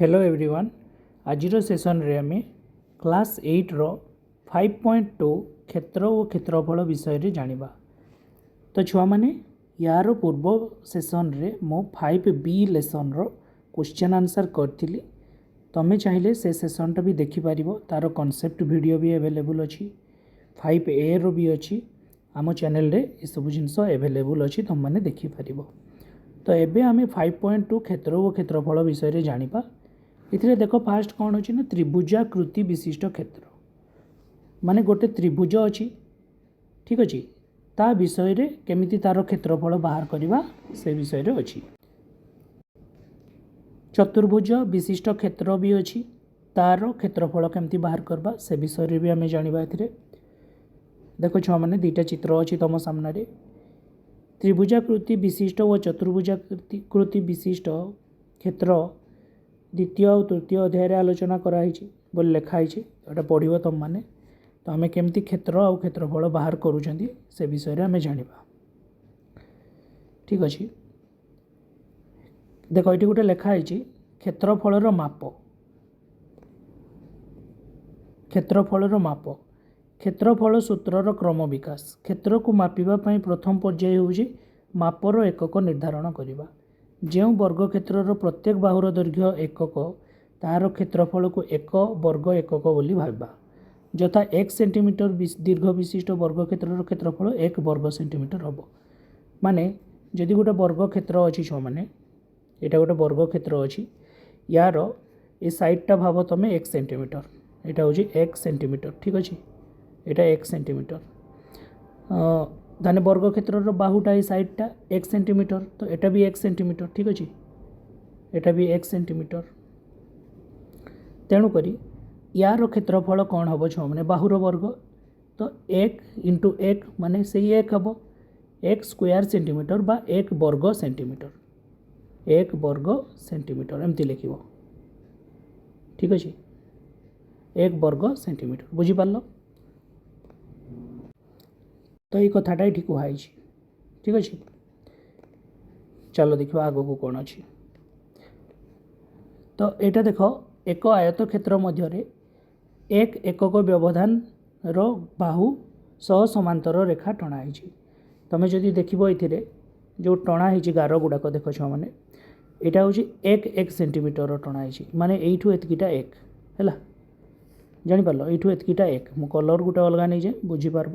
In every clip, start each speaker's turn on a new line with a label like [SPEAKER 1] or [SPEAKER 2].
[SPEAKER 1] Hello everyone आजिर session रे आमे class 8 रो 5.2 क्षेत्र और क्षेत्रफल विषय रे जानिबा। तो छुआ माने यार पूर्व सेसन रे मो 5B लेसन रो क्वेश्चन आंसर करथिली। तमे चाहिले से सेसन टा भी देखि पारिबो, तार कांसेप्ट वीडियो भी अवेलेबल अछि, 5A रो भी अछि। आम चैनल रे ए सब जिंस अवेलेबल अछि, तुम माने देखि पारिबो। तो एबे आमे 5.2 क्षेत्र और क्षेत्रफल विषय रे जानिबा। इथिरे देखो फास्ट कौन अच्छी ना त्रिभुजाकृति विशिष्ट क्षेत्र माने गोटे त्रिभुज अच्छी, ठीक अच्छे, ता विषय रे केमिति तार क्षेत्रफल बाहर करवा से विषय रे अच्छी। चतुर्भुज विशिष्ट क्षेत्र भी अच्छी, तार क्षेत्रफल केमिति बाहर करवा से विषय रे भी आमे जानिबा। इथिरे देखो छुआ माने दुईटा चित्र अच्छी तुम सामने रे, त्रिभुजाकृति विशिष्ट और चतुर्भुजाकृति विशिष्ट क्षेत्र द्वितीय और तृतीय अध्याय आलोचना कराई बोली लिखाई एटा पढ़ो तुम मैंने। तो आम केमती क्षेत्र और क्षेत्रफल बाहर करूँ से विषय रे आम जानिबा, ठीक अच्छे। देखो ये गोटे लिखाई क्षेत्रफल माप, क्षेत्रफल माप, क्षेत्रफल सूत्रर क्रम विकास। क्षेत्र को मापिबा प्रथम पर्याय होउछि मापर एकक निर्धारण करवा। जो वर्ग क्षेत्र प्रत्येक बाहुर दैर्घ्य एकक, तार क्षेत्रफल को एक वर्ग एकक बोली भाबा। यथा 1 सेंटीमीटर दीर्घ विशिष्ट वर्ग क्षेत्र क्षेत्रफल 1 वर्ग सेंटीमीटर हम। माने जदि गोटे वर्ग क्षेत्र अच्छी छुआ मैंने, यहाँ गोटे वर्ग क्षेत्र अच्छी, यार ए साइडटा भाव तुम 1 सेंटीमीटर, यहाँ हूँ 1 सेंटीमीटर, ठीक अच्छे, यहाँ 1 सेंटीमीटर। धाने वर्ग क्षेत्र बाहुटा ये साइडटा 1 सेंटीमीटर, तो यहाँ भी 1 सेंटीमीटर, ठीक अच्छे, यहाँ भी 1 सेंटीमीटर। तेणुक यार क्षेत्रफल कौन हम छुआ मैंने बाहुर वर्ग, तो 1 इंटू 1 माने से 1 हम 1 स्क्वायर सेंटीमीटर बा 1 वर्ग सेंटीमीटर, 1 वर्ग सेंटीमीटर एमती लिख, ठीक अच्छे, 1 वर्ग सेंटीमीटर। बुझीपार? तो ये कथाटा ये कहुई, ठीक अच्छे। चलो देखा आग को कौन अच्छी। तो यहाँ देख एक आयत क्षेत्र मध्य एक एकक व्यवधान रो बाहु सह समांतर रेखा टणाई। तुम जदि देख ये जो टणाई गार गुड़ाक देख छुआ मैंने, यहाँ हूँ 1 सेंटीमीटर टणाई, माने यू एतकीटा 1 है, जापार यू एतकीटा 1 मु कलर गोटे अलग नहीं जाए बुझीपार।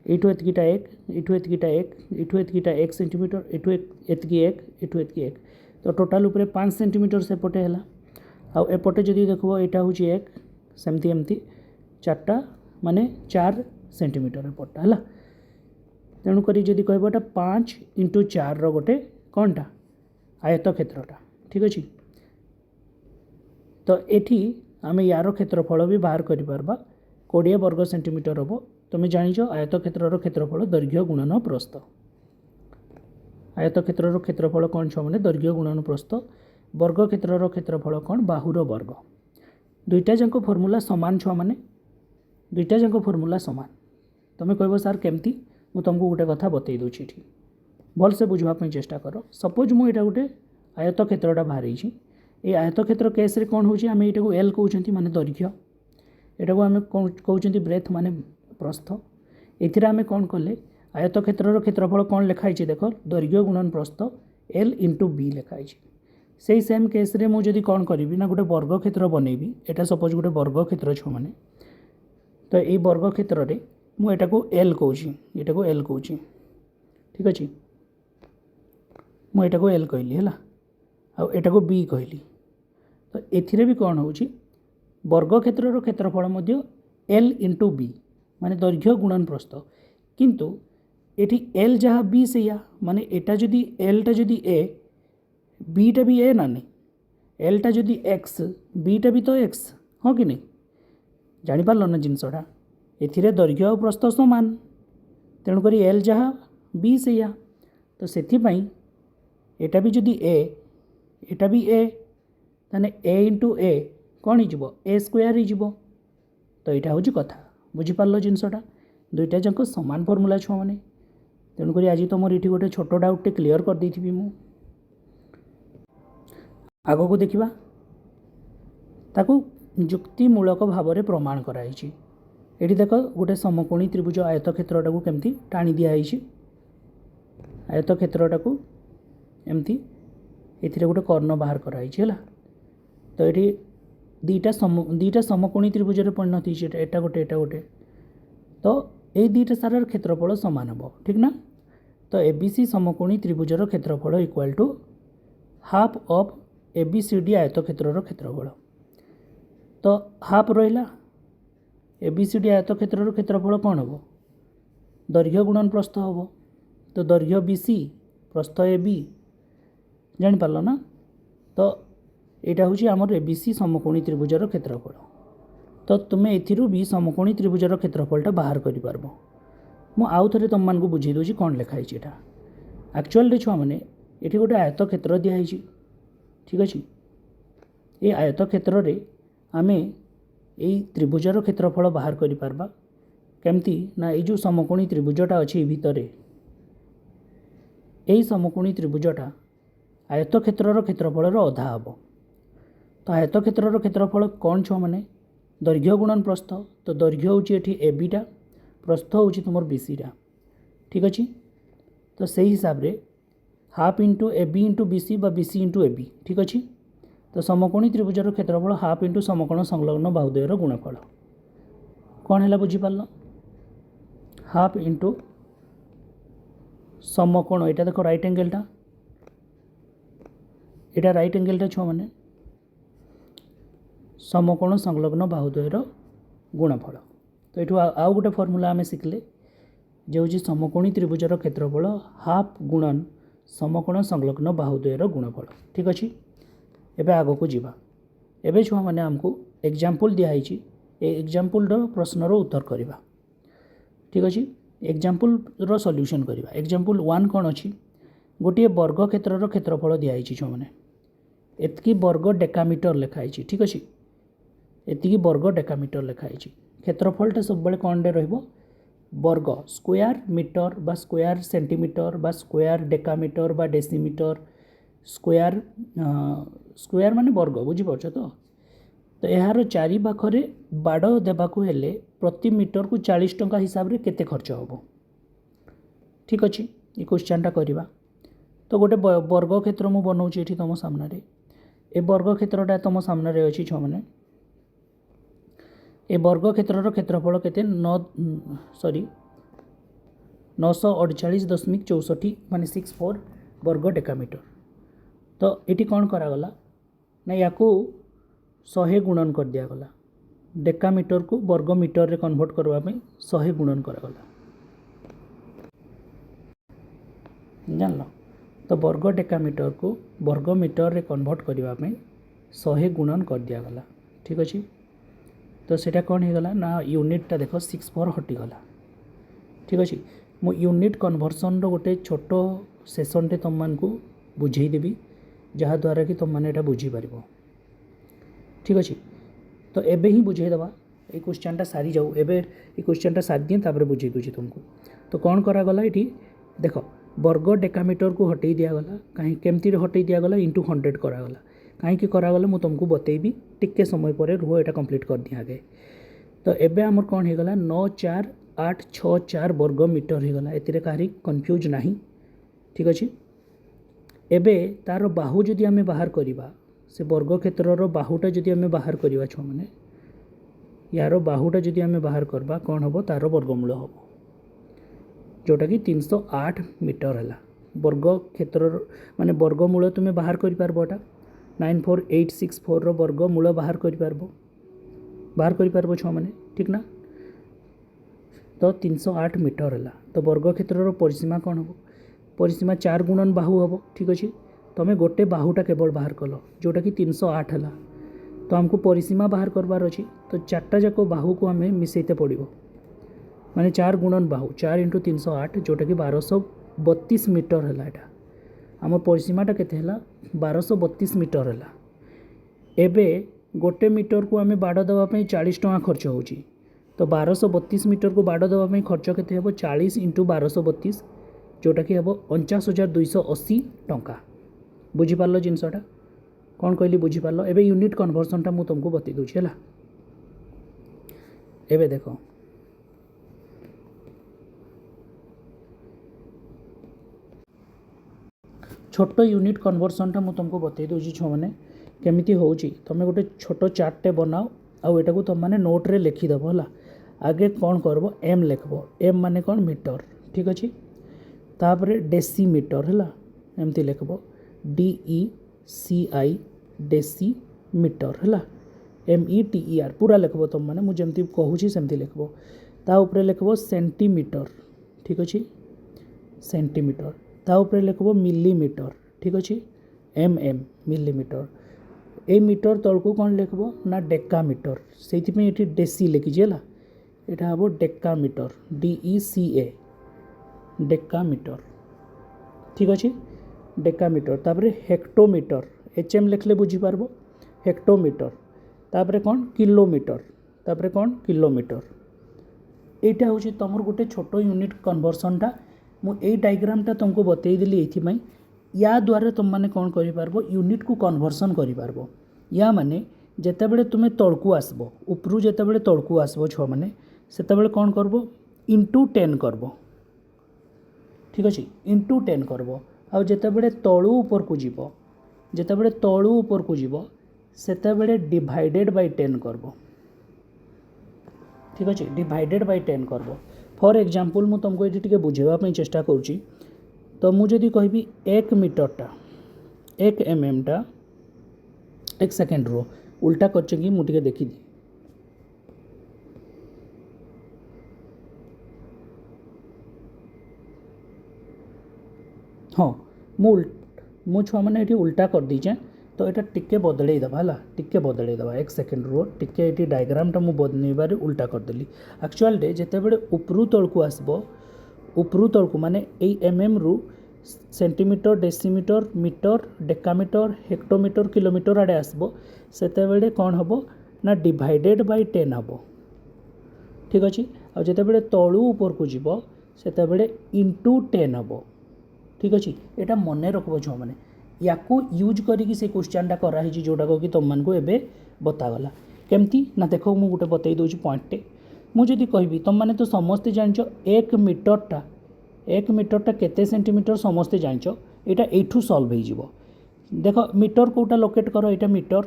[SPEAKER 1] यू एतकीटा 1, यू एतकीटा 1, यू एतकीटा 1 सेंटीमीटर, यू एतकी 1, यू एतकी 1, तो टोटाल उपरे 5 सेंटीमीटर सेपटे है। आउपटे जदि देख यहाँ हूँ 1 सेमती एमती 4टा माने 4 सेंटीमीटर एपटा है। तेणुक जदि कहटा 5 इंटू 4 रोटे कौनटा आयत क्षेत्रटा, ठीक अच्छे। तो ये आम यार क्षेत्रफल भी बाहर कर 20 वर्ग सेंटीमीटर हम। तुम जाच आयत क्षेत्र क्षेत्रफल दैर्घ्य गुणन प्रस्थ। आयत क्षेत्र क्षेत्रफल कौन छुआ मैंने दैर्घ्य गुणन प्रस्थ, वर्ग क्षेत्र क्षेत्रफल कौन बाहुर वर्ग। दुईटा जाक फर्मूला सामान छुआ मैंने, दुईटा जाक फर्मूला सामान। तुम कह सार केमती, मुझे तुमको गोटे कथा बतई दूसरी ये भलसे बुझापी चेष्टा कर। सपोज मुझे गोटे आयत क्षेत्रटा बाहर ये आयत क्षेत्र केस रे कौन होची, आम यहाँ एल कहते माने दैर्घ्य, यहाँ को आम कहते ब्रेथ माने प्रस्थ। एथिरे आमे कौन कले आयत क्षेत्र क्षेत्रफल कौन लिखाई देख दैर्घ्य गुणन प्रस्थ एल इंटू बी लिखाई। से सेम केस रे मुझे जदि कौन करी ना गोटे वर्ग क्षेत्र बनईबी, एटा सपोज गोटे वर्ग क्षेत्र छुआ मैंने, तो ये वर्ग क्षेत्र रे मुझे को एल कहूँ, यहाँ को एल कहूँ, ठीक अच्छे, मुझे को एल कहली है, आटा को बी कहली। तो एथिरे भी कौन हो वर्ग क्षेत्र क्षेत्रफल मध्य एल इंटू बी माने दैर्घ्य गुणन प्रस्थ, किंतु एठी एल जहाँ बी से या माने एटा जदि एल टा जदि ए बी टा भी ए ना नहीं, एल टा जदि एक्स बी टा भी तो एक्स, हाँ कि नहीं, जापार ना जिनसटा एथिरे दैर्घ्य और प्रस्थ समान। तेणुक एल जहाँ बी से या, तो से एटा भी जदि ए एटा भी ए, ताने ए इंटू ए कौन हो ए स्क्वायर हो। तो यहाँ हूँ कथा, बुझीपार जिनसटा दुईटा जाक सामान फर्मूला छुआ मैंने। तेणुक आज तुम ये गोटे छोट डाउटे क्लीयर कर दी। आगको देखा ताकू युक्तिमूलक भाव में प्रमाण कराई। ये देख गोटे समकोणी त्रिभुज आयतक्षेत्रटा को केमती टाणी दिखाई। आयतक्षेत्रटा को एमती ये गोटे कर्ण बाहर कराई है। तो ये दीटा समकोणी त्रिभुज परिणत होटा गोटे एटा गोटे। तो ये दुईटा सारार क्षेत्रफल सामान हम ठीक ना। तो एबीसी समकोणी त्रिभुजर क्षेत्रफल equal to half of ABCD आयतक्षेत्रर क्षेत्रफल। तो हाफ रहा एबीसीडी आयतक्षेत्रर क्षेत्रफल कौन हम दैर्घ्य गुणन प्रस्थ हम। तो दैर्घ्य बीसी प्रस्थ ए बी जापार ना। तो यहाँ हूँ आमर एबीसी समकोणी त्रिभुजर क्षेत्रफल। तो तुम्हें एथिरू भी समकोणी त्रिभुजर क्षेत्रफलटा बाहर कर पार। मु आउ थे तुम मानक बुझे दूसरी कौन लिखाई यहाँ एक्चुअल छुआ मैंने ये गोटे आयतक्षेत्र दिखाई ठीक अच्छे। ये आयतक्षेत्र रे आमे यही त्रिभुजर क्षेत्रफल बाहर कर पारबा केमती ना। ये जो समकोणी त्रिभुजटा अच्छी भितर यही समकोणी त्रिभुजटा आयतक्षेत्रर क्षेत्रफल अधा हम। तो आयतक्षेत्रर क्षेत्रफल कौन छुआ मैंने दैर्घ्य गुणन प्रस्थ। तो दैर्घ्य हूँ ये ए बीटा प्रस्थ हूँ तुम बीसीटा ठीक अच्छे। तो सही हिसाब रे half into A B into BC बा बीसी इंटू ए बी ठीक अच्छे। तो समकोणी त्रिभुजर क्षेत्रफल हाफ इंटू समकोण संलग्न बाहुद्वयर गुणफल कौन है बुझीपार। हाफ इंटू समकोण यहाँ देख राइट एंगेलटा यहाँ राइट एंगेलटा छुआ मैंने समकोण संलग्न बाहुद्वयर गुणफल। तो ये आउ गोटे फर्मूला आम शिखले जो हूँ समकोणी त्रिभुजर क्षेत्रफल हाफ गुणन समकोण संलग्न बाहुद्वयर गुणफल ठीक अच्छे। एबे आग को जीवा एबे छुआ मैंने आमको एग्जाम्पल दिखाई एग्जाम्पल प्रश्नर उत्तर करवा ठीक अच्छे। एग्जाम्पल सॉल्यूशन करवा। एग्जाम्पल 1 कौन अच्छी गोटे वर्ग क्षेत्रर क्षेत्रफल दिखाई छुआ मैंने एतकी वर्ग डेकामीटर लिखाई ठीक अच्छे। एतिकी वर्ग डेकामीटर लिखाई क्षेत्रफलटा सब बड़े कौन रे रहिबो वर्ग स्क्वायर मीटर बा स्क्वायर सेंटीमीटर बा स्क्वायर डेकामीटर बा डेसीमीटर स्क्वायर स्क्वायर माने वर्ग बुझीपार। तो यार चारि पाखरे बाड़ देवाकू हेले प्रति मीटर को 40 टंका हिसाब से केते खर्च हम ठीक अच्छे। ये क्वेश्चनटा करवा। तो गोटे वर्ग क्षेत्र मु बनाऊँ ये तुम सामने ए वर्ग क्षेत्रटा तुम सामने अच्छी छुआ मैंने ए वर्ग क्षेत्रर क्षेत्रफल केते 948.64 माने 64 वर्ग डेकामीटर। तो ये कौन करागला ना या 100 गुणन कर दिगला डेकामीटर को वर्ग मीटर रे कन्वर्ट करने 100 गुणन करागला जान। तो वर्ग डेकामीटर को वर्ग मीटर रे कन्वर्ट करने 100 गुणन कर दिगला ठीक अच्छे। तो सेटा कौन हो गला ना यूनिटा देख 64 हटिगला ठीक अच्छे। मु यूनिट कन्वर्सन गोटे छोट सेसन टे तुम मानक बुझेदेवी जहाँद्वारा कि तुम मैंने बुझीपार ठीक अच्छे। तो एबे ही बुझेदवा ये क्वेश्चनटा सारी जाऊ एबे ये क्वेश्चनटा सारी दिए तापर बुझे दूसरी तुमको। तो कौन करागला ये देख वर्ग डेकामीटर को हटई दिगला कहीं केमती हटई दिगला इंटू 100 करागला कहीं करागला मुझे तुमको बतेबी टिके समय पर रुह यहाँ कंप्लीट कर दिया आगे। तो एबे आमर कौन होगला 94864 वर्ग मीटर होगला एतिरे कहारी कन्फ्यूज नहीं ठीक अच्छे। एबे तार बाहु जदि आम बाहर करवा से वर्ग क्षेत्रर बाहुटा जदि आम बाहर करवा छुआ मैंने यार बाहुटा जदि आम बाहर करवा कौन हम तार वर्गमूल हम जोटा कि 308 मीटर है वर्ग क्षेत्र माने वर्गमूल तुम्हें बाहर कर पार्बटा 94864 वर्गमूल बाहर कर छुआ मैंने ठीक ना। तो 308 मीटर है तो वर्ग क्षेत्र परिसीमा कौन हम परिसीमा 4 गुणन बाहु हम ठीक अच्छे। तुम्हें गोटे बाहुटा केवल बाहर कल जोटा कि 308 है तो हमको परिसीमा बाहर करवार अच्छी। तो 4टा जाक बाहु को आम मिसेते पड़ो माने 4 गुणन बाहु 4 इंटू 308 जोटा कि 1232 मीटर है यहाँ आम परिसीमाटा केते 1232 मीटर है। एबे गोटे मीटर को आम बाड़ देवाई 40 टंका खर्च हो तो 1232 मीटर को बाड़ देवाई खर्च केते हम 40 इंटू 1232 जोटा कि हम 49,280 टंका बुझीपार जिनसटा कौन कहली बुझीपार एबे यूनिट कन्वर्सनटा मु तुमको बतई दूची है। एबे देख छोट यूनिट कन्वर्सनटा मु तुमको बतई दूची छो मैंने केमिति होउची। तुम गोटे छोट चार्टटे बनाओ आउ एटा को तुम मैंने नोट रे लिखिदेव है। आगे कौन करब एम लिखब एम माने कौन मीटर ठीक अच्छे। तापर डेसीमीटर है एमती लिखब DECI डेसीमीटर है METER पूरा लिखब तुम मैंने मुझे कहूँ सेमती लिखब। ता उपरे लिखब सेंटीमीटर ठीक अच्छे सेंटीमीटर। ता उपरे लिखब मिलीमीटर ठीक अच्छे MM मिलीमीटर। ए मीटर तलको कौन लिखब ना डेकामीटर से ये डेसी लिखिए है। यहाँ हम डेकामीटर DECA डेकामीटर ठीक अच्छे डेकामीटर। तापर हेक्टोमीटर HM लिखले बुझीपार हेक्टोमीटर। तापर कौन किलोमीटर तापर कौन किलोमीटर। यहाँ हूँ तुम गोटे छोट यूनिट कन्वर्सनटा मुझे डायग्रामटा तुमको बतईदेली ये या द्वारा तुम मैंने कौन कर यूनिट को कन्वर्सन कर या माने जितेबले तुम्हें तलकू आसब उपरू जितेबले तलकू आसब छो मैंने से कौन करब इंटू 10 करब ठीक अच्छे इंटू 10 करब। आउ जितेबले तलू ऊपर को जीव जितेबले तलू ऊपर को जीव सेतेबले डिवाइडेड बाय 10 करब ठीक अच्छे डिवाइडेड बाय 10 करब। फॉर एग्जांपल मु तुमको ये टिके बुझेवाई चेष्टा करुँची। तो मुझे कहि 1 मीटरटा 1 mm टा 1 सेकेंड रो उल्टा करछे कि मुझे देखी हाँ मु छुआ मैंने ये उल्टा कर दीचे। तो यहाँ टिके बदल दबा है टिके बदल दबा 1 सेकेंड रो टिके ये डायग्रामटा मु बनइबार उल्टा करदेली। एक्चुअल जितेबले उपरू तलकू आसब उपरू तलकू माने MM रु centimetre decimetre metre decametre hectometre kilometre आड़े आसब सेतेबेले कौन हम ना डिवाइडेड बाय 10 हम ठीक अच्छे। आ जितेबले तलू ऊपर को जीव सेतेबेले इंटू 10 हम ठीक अच्छे। यहाँ मन रखब छो मैंने या यूज करी से क्वेश्चनटा कराई जोटा कि तुमको एवं बतागला केमती ना देख मु गोटे बतई दूसरी पॉइंटे मुझे कहबी तुम मैंने तो समस्ते जान 1 मीटरटा केते सेंटीमीटर समस्ते जान यहाँ यू सल्व हो देख मीटर कोटा लोकेट कर यहाँ मीटर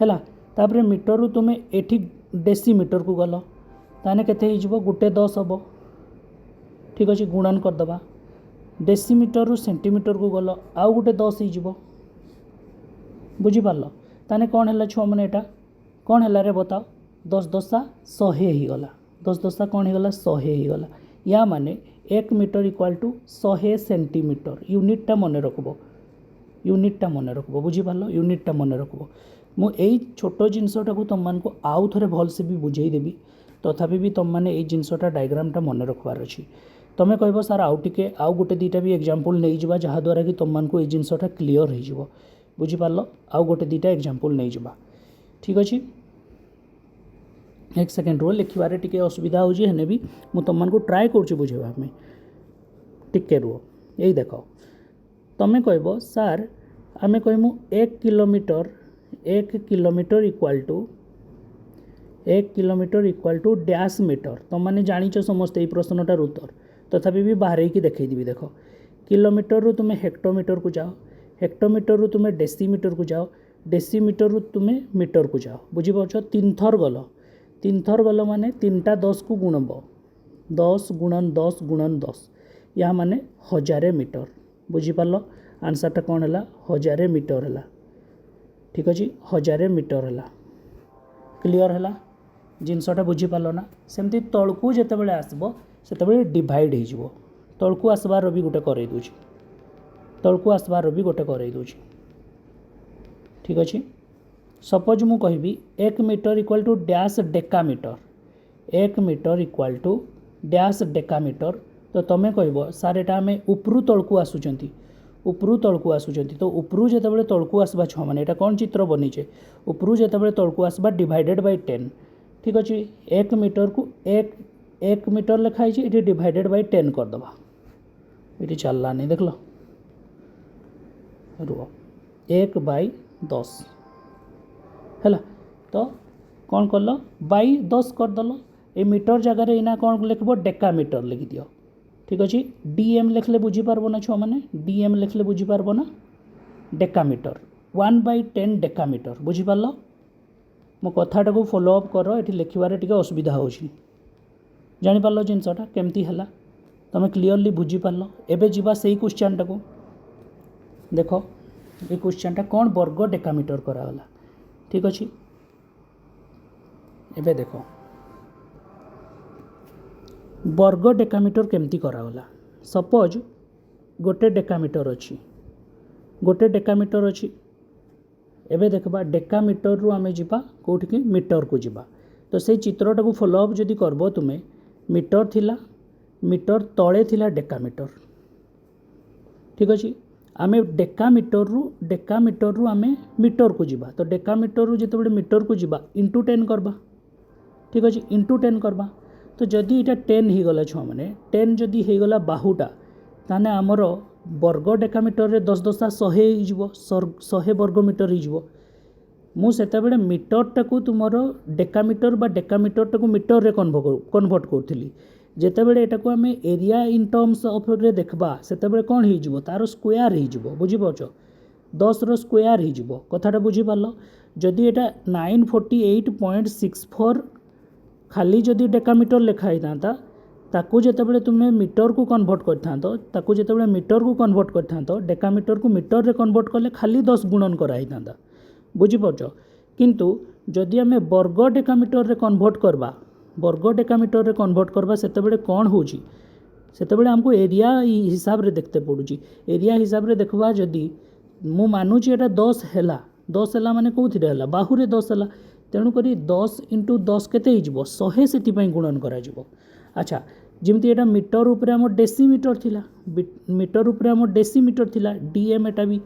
[SPEAKER 1] है। तापर मीटर रु तुम ये डेसीमीटर को गल ताने केते हो गोटे 10 हम ठीक अच्छे गुणन करदे। डेसीमीटर रु सेंटीमीटर को गल आउ गोटे 10 हो बुझीपार ताने कौन है छुआ मैंने यहाँ कौन है रे बताओ 10 10 100 होगला 10 10 कौन होगला 100 होगला। या माने 1 मीटर इक्वाल टू 100 सेंटीमीटर यूनिटटा मन रखब यूनिटटा मन रखब बुझीपार यूनिटटा मन रखब। मुझे छोट जिनसटा को तुम मानक आउ थे भलसे भी बुझेदेवी तथापि भी तुम मैंने ये जिनसटा डायग्रामटा मन रखबार अच्छी। तुम्हें कह सार आउ टिके आउ गोटे दुईटा भी एग्जांपल नहीं जावा जहाँद्वारा कि तुम मानक ये जिनसटा क्लीयर हो बुझीपार आउ गोटे दुईटा एग्जांपल नहीं जावा ठीक अच्छे। 1 सेकेंड रो लिखबार टिके असुविधा होने भी मुझे तुम ट्राए कर बुझेवा टिके रुह यही देख तुम्हें कह सार आम कहमु 1 kilometre equal to dash metre तुम मैंने जाच समस्ते प्रश्नटार उत्तर तथापि भी बाहर की देखी देख किलोमीटर रु तुम्हें हेक्टोमीटर को जाओ हेक्टोमीटर रु तुम्हें डेसीमीटर को जाओ डेसीमीटर रु तुम्हें मीटर को जाओ बुझीपार 3 थर गल माने 3टा 10 को गुणब 10 गुणन 10 गुणन 10 या माने 1000 मीटर बुझीपार आंसरटा कौन है 1000 मीटर है ठीक अच्छे 1000 मीटर है क्लीयर है जिनसटा बुझीपार ना। सेमती तलकू जितेबाला आसब से डिवाइड हो तलकू आसबार भी गोटे कर तलकू आसबार भी गोटे कर ठीक अच्छे। सपोज मु कहबी 1 metre equal to dash decametre 1 metre equal to dash decametre तो तुम्हें कह सार एटा आम उपरू तलकू आसुचंती उपरू तलकू आसुचंती तो उपरू जितेबाला तलकू आसबा छो माने एटा कौन चित्र बनीचे उपरू जितेबाला तलकू आसबा डिवाइडेड बाय 10 ठीक अच्छे। 1 मीटर को 1 मीटर लिखाई ये डिवाइडेड बाय 10 करदबा ये चलला नहीं देख लो रुह 1 बाय 10 है। तो कौन कल बाई 10 करदेल ए मीटर जगार एना कौन लिख डेका मीटर लिखि दियो। ठीक अच्छे डीएम लिखले बुझीपार ना छुआ मैंने डीएम लिखले बुझीपार ना डेका मीटर 1/10 डेका मीटर बुझीपार मो कथाटा को फॉलो अप कर ये लिखार टे असुविधा हो जापार जिनसटा केमती है तुम क्लीयरली बुझीपार। एवं जावा से क्वेश्चन टाक देख ये क्वेश्चन टा कौन वर्ग डेका मीटर कराला। ठीक अच्छे एवं देख वर्ग डेकामीटर केमती कराला। सपोज गोटे डेकामीटर अच्छी गोटे डेकामीटर अच्छी एवं देखा डेकामीटर रु आम जा कौटिक मीटर को जीवा। तो से चित्रटा को फॉलो अप जदि करब तुम्हें मीटर थिला मीटर तले थिला डेकामीटर। ठीक अच्छे आम डेकामीटर रु आम मीटर को जीवा। तो डेकामीटर रु जिते मीटर को जीवा इंटू 10 करवा। ठीक अच्छे इंटू 10 करवा। तो जदि यहाँ 10 हो गला छुआ मैंने 10 जदि हो गला बाहुटा ताने आमर वर्ग डेकामीटर रे 10 10 100 वर्ग मीटर हो मुझे मीटरटा को तुम डेकामीटर बा डेकामीटर टाक मीटर रे कन्वर्ट करी जितेबाला यहाँ को आम एरिया इन टर्म्स ऑफ रे देखबा से कौन हो तार स्क्वायर हो बुझीपार 10 रो स्क्वायर हो कथाटा बुझीपार। जदि यहाँ 948.64 खाली जदि डेकामीटर लिखाई था ताकू जितेबाला तुम्हें मीटर को कन्वर्ट करता जितेबाला मीटर को कन्वर्ट करता डेकामीटर को मीटर रे कन्वर्ट कले खाली 10 गुणन कराई था बुझीपार। किंतु जदि आम वर्ग डेकामीटर रे कन्वर्ट करवा वर्ग डेकामीटर रे कन्वर्ट करवा सेतेबेले कौन होची सेतेबेले हमको एरिया हिसाब रे देखते पड़ुची। एरिया हिसाब रे देखबा जदि मु मानुची एटा 10 है माने कोथिरे हला बाहुरे 10 है तेणुक 10 इंटू 10 केते हो 100 से गुणन करा। अच्छा जमती यहाँ मीटर उपरे आम डेसीमीटर थिला मीटर उपरे आम डेसीमीटर थिला डीएम एटा भी।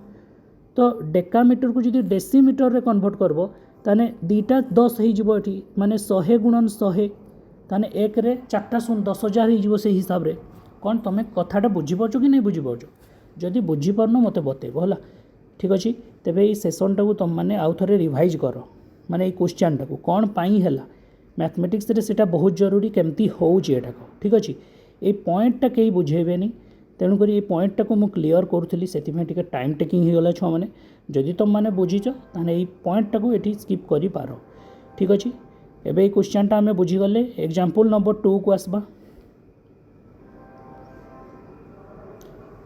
[SPEAKER 1] तो डेकामीटर को जदि डेसीमीटर रे कन्वर्ट करब ताने दीटा 10 हो माने 100 गुणन 100 ताने 1 रे 4टा 10,000 हो से हिसाब रे। कौन तुम्हें कथाटा बुझीपार कि नहीं बुझीपार जदि बुझीपारन मत बतेब है। ठीक अच्छे तेरे ये सेसनटा को तुम मैंने आउ थे रिवाइज कर माने क्वेश्चन टाक कौन पाई है मैथमेटिक्स रे सेटा बहुत जरूरी केमती होटाक। ठीक अच्छे ये पॉइंटटा कहीं बुझेबेनी तेणुक ये पॉइंटटा को मुझे क्लीयर करूली से टाइम टेकिंग होगा छुआ मैंने जदि तुम मैंने बुझीच ताने ये पॉइंटटा को ये स्किप कर पार। ठीक अच्छे एवं ये क्वेश्चनटा आम बुझीगले एग्जांपल नंबर 2 को आसबा।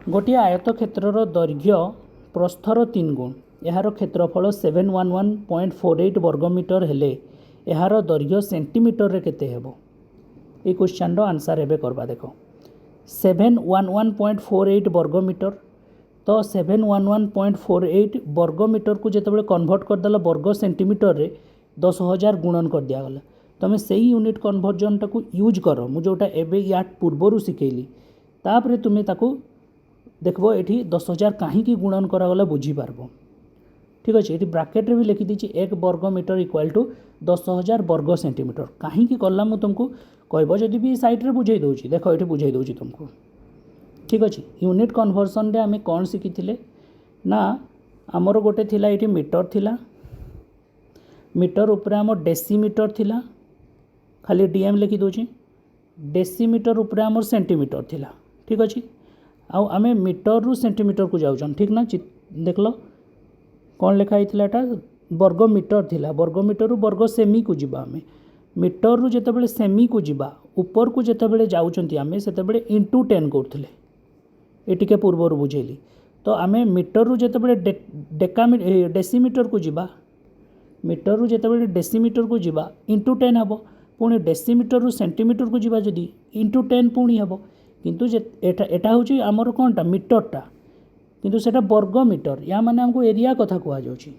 [SPEAKER 1] गोटे आयत क्षेत्रर दैर्घ्य प्रस्थर 3 गुण यार क्षेत्रफल 711.48 वर्गमीटर हेले यार दैर्घ्य सेंटीमीटर रे केते हेबो। ये क्वेश्चन रो आंसर एबे करबा देख 711.48 वर्गमीटर। तो 711.48 वर्गमीटर को जितेबाला कन्वर्ट करदेला वर्ग सेंटीमीटर रे 10,000 गुणन कर दिगला। तुम से यूनिट कन्वर्जन टाक यूज कर मुझोटा एबे या पूर्वर शिखेली तापर तुम्हें ताकू देखो ये 10,000 कहीं गुणन करागला बुझीपार। ठीक अच्छे ये ब्राकेट भी लिखी दीची 1 वर्ग मीटर इक्वाल टू 10,000 वर्ग सेंटीमीटर कहीं कला मुझे तुमको कहब जदि भी साइड्रे बुझे दूसरी देख ये बुझे दूसरी तुमको। ठीक अच्छे यूनिट कन्वर्सन रे आम कौन शिखी ना आमर गोटे थिला ये मीटर थिला मीटर उपरे आम डेसीमीटर थिला खाली डीएम लिखि दूची डेसीमीटर उपरे आमर सेंटीमीटर थिला। ठीक अच्छे आम मीटर रु सेंटीमीटर को जाऊँ ठीक ना देख लो कौन लिखाई था वर्ग मीटर थिला वर्ग मीटर रु वर्ग सेमी को जीवा आम मीटर रु जितेबाला सेमी को जीवा ऊपर को जितेबाला जाऊँच आम से इंटू 10 करते ये टिके पूर्वर बुझेली। तो आम मीटर रु जितेबाला डेसीमीटर को जीवा मीटर रु जितेबाला डेसीमीटर को जीवा इंटू 10 हम पुणी डेसीमीटर रु सेंटीमीटर को जीवा जदि इंटू 10 पुणी हम किंतु एटा हूँ आमर कौनटा मीटरटा किंतु सेटा वर्ग मीटर या माने हमको एरिया कथा कह जाउची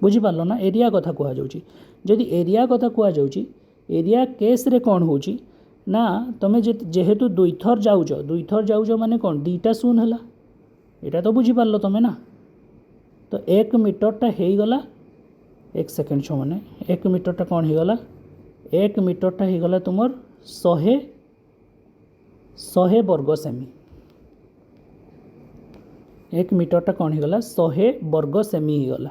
[SPEAKER 1] बुझीपार ना एरिया कथा कह जाउची। जदि एरिया कथा कह जाउची एरिया केस रे कौन होची ना तुम जेहेतु दुई थर जाऊच माने कौन 2टा शून्य है यहाँ तो बुझीपार तुम ना। तो 1 मीटरटा हो गला 1 सेकेंड छो मैंने 1 मीटरटा कौन हो गला 1 मीटरटा हो गला तुम 100 वर्ग सेमी 1 मीटरटा कौन होगला 100 वर्ग सेमी होगला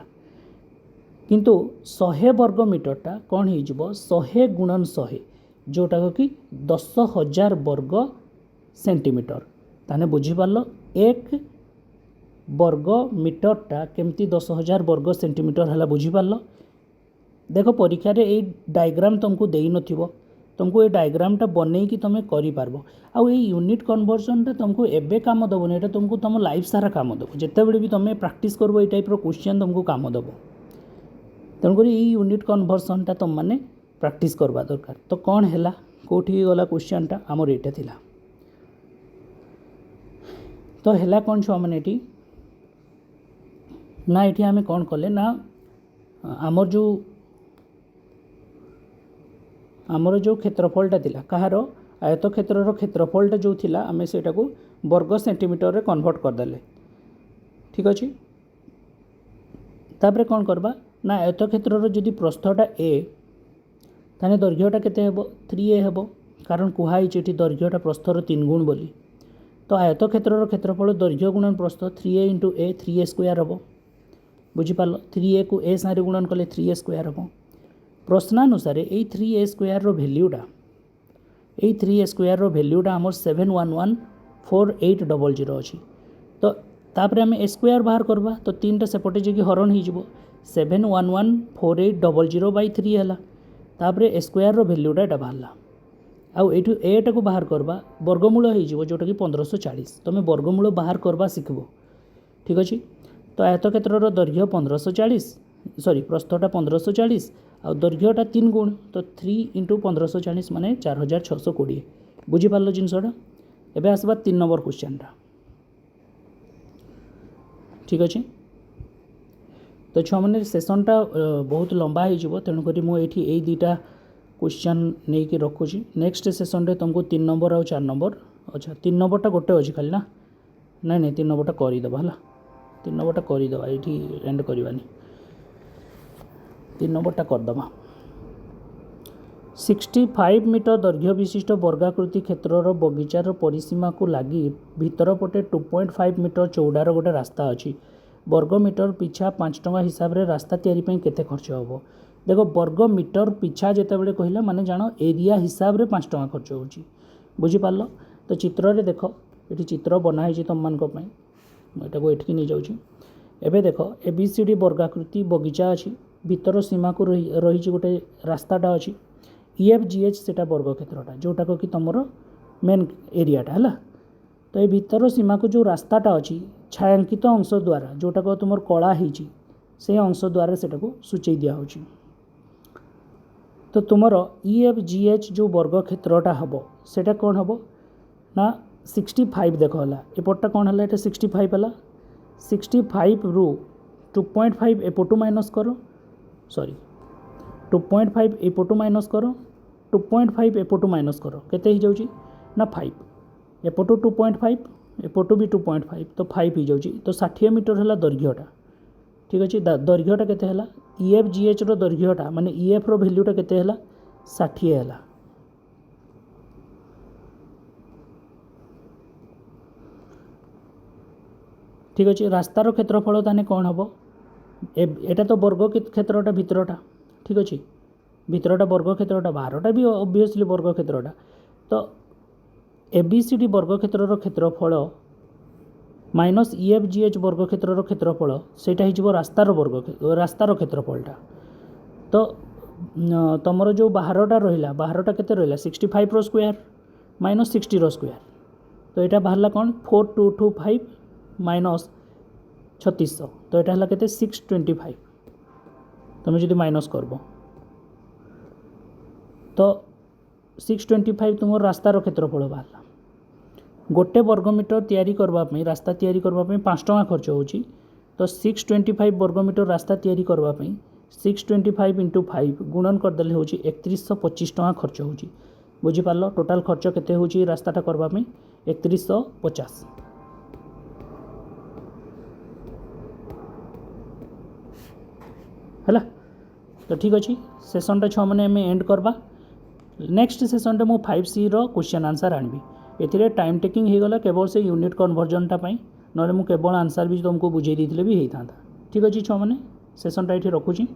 [SPEAKER 1] किंतु 100 वर्ग मीटरटा कौन हो 100 गुणन 100 जोटा कि 10,000 वर्ग सेंटीमीटर ताने बुझीपार 1 वर्ग मीटरटा केमती 10,000 वर्ग सेंटीमीटर है बुझीपार। देख परीक्षा रे ये डायग्राम तुमको देई नथिबो तुमको ये डायग्रामटा बनई कि तुम करिपारबो आउ ये यूनिट कन्वर्जनटा तुमको एबे काम दबोनी एटा तुमको तुम लाइफ सारा काम दबो जिते बड़े भी तुम प्रैक्टिस करबो ये टाइप रो क्वेश्चन तुमको काम दबो तेणुक ये यूनिट कन्वर्जनटा तुम माने प्रैक्टिस करवा दरकार। तो कौन है कौटी गला क्वेश्चनटा आमर ये थिला तो है कौन छुआ मैंने ये ना ये आम कौन कले ना आमर जो क्षेत्रफलटा थिला कहार आयत क्षेत्र क्षेत्रफलटा जो थिला आमे सेटा को वर्ग सेंटीमीटर रे कन्वर्ट करदेले ठीक अच्छे। तापर कौन करबा ना आयत क्षेत्र जदि प्रस्थटा ए ताने दैर्घ्यटा केते हेबो 3a हेबो कारण कुहाई एठी दैर्घ्यटा प्रस्थर 3 गुण बोली तो आयत क्षेत्र क्षेत्रफल दैर्घ्य गुणन प्रस्थ 3a into a 3a square हेबो बुझीपार 3a को a सारे गुणन कले 3a स्क्वायर हेबो प्रश्नानुसार ये 3a स्क्वायर रो वैल्यूटा ये 3a स्क्वायर रो वैल्यूटा आमर 7114800 अच्छी तो तापर आम ए स्क्वायर बाहर करवा तो 3टा सेपटे जी हरण हो 7114800 बाई 3 है तापर ए स्क्वायर रो वैल्यूटा एटा बाहरला आउ एठू एटा को बाहर करवा वर्गमूल हो जोटा कि 1540 तुम वर्गमूल बाहर करवा शिखब ठीक अच्छे। तो आयत क्षेत्र दैर्घ्य 1540 सॉरी प्रस्थटा 1540 आ दैर्घ्यटा 3 गुण तो 3 इंटू 1540 माने 4620 बुझीपार जिनसटा एबे आसबा 3 नंबर क्वेश्चनटा ठीक अच्छे। तो छुआ मैंने सेसनटा बहुत लंबा हो तेणुक मुझे ये दुईटा क्वेश्चन नहीं कि रखुची नेक्स्ट सेसन रे तुमको 3 नंबर और 4 नंबर अच्छा 3 नंबरटा गोटे अच्छी खाली ना नहीं 3 नंबरटा करदेवा है 3 नंबरटा करदेवा ये एंड करवानी 3 नंबरटा करदमा 65 मीटर दैर्घ्य विशिष्ट वर्गाकृति क्षेत्रर बगीचार परिसीमा को लगी भीतर पटे 2.5 मीटर चौड़ार गोटे रास्ता अच्छी वर्ग मीटर पिछा 5 टंका हिसाब से रास्ता तैयारी केते खर्च हम देख वर्ग मीटर पिछा जिते बड़े कहला माने जान एरिया हिसाब से 5 टंका खर्च हो बुझीपार। तो चित्र रे देख ये चित्र बनाई तुम मान यहाँ को एठिकी नहीं जाऊँगी एबे देख ABCD वर्गाकृति बगीचा अच्छी भीतर सीमा को रही गोटे रास्ताटा अच्छी EFGH से वर्ग क्षेत्रटा जोटा कि तुम मेन एरियाटा है तो ये भीतर सीमा को जो रास्ताटा अच्छी छायांकित अंश द्वारा जोटा को तुम कला होती से अंश द्वारा से सूचई दिया हो तो तुम EFGH जो वर्ग क्षेत्रटा हम सेटा कौन हम ना 65 देख है एपटा कौन है ये 65 है 65 रु 2.5 एपटू माइनस कर सॉरी 2.5 एपटू माइनस कर 2.5 एपटू माइनस कर केते ही जाउची ना 5 एपटू 2.5 एपटू भी 2.5 तो 5 ही जाउची तो 60 मीटर है दैर्घ्यटा ठीक अच्छे दैर्घ्यटा केते है EFGH रो दैर्घ्यटा माने EF रो वैल्यूटा केते है 60 है ठीक अच्छे। रास्तार क्षेत्रफल ताने कौन हम एटा तो वर्ग क्षेत्रटा भितरटा ठीक अच्छे भितरटा वर्ग क्षेत्रटा बाहरटा भी ऑब्वियसली वर्ग क्षेत्रटा तो ABCD वर्ग क्षेत्र क्षेत्रफल माइनस EFGH वर्ग क्षेत्र क्षेत्रफल सेटा हो रास्तार क्षेत्रफलटा तो तुमर जो बाहरटा रहा बाहरटा केते रहा 65 रो स्क्वायर माइनस 60 रो स्क्वायर तो यहाँ बाहरला कौन 4225 माइनस 3600 तो यहाँ है केते 625 तुम जो माइनस करब तो 625 तुम रास्तार क्षेत्रफल बाहर गोटे वर्गमीटर तैयारी करने रास्ता तैयारी करने 5 टंका खर्च होची तो 625 वर्गमीटर रास्ता तैयारी करने 625 इंटू 5 गुणन करदे हूँ 3125 टंका खर्च होची बुझीपार टोटाल खर्च केते होची रास्ताटा करने 3150 है तो ठीक अच्छे सेसनटा छुआ मैंने आम एंड करवा नेक्स्ट सेसन में 5C रो क्वेश्चन आंसर आनबी ए टाइम टेकिंग हो गला केवल से यूनिट कन्वर्जनटा ना केवल आंसर भी तुमको बुझे देते भी होता। ठीक अच्छे छुआ मैंने सेसनटा ये रखुची।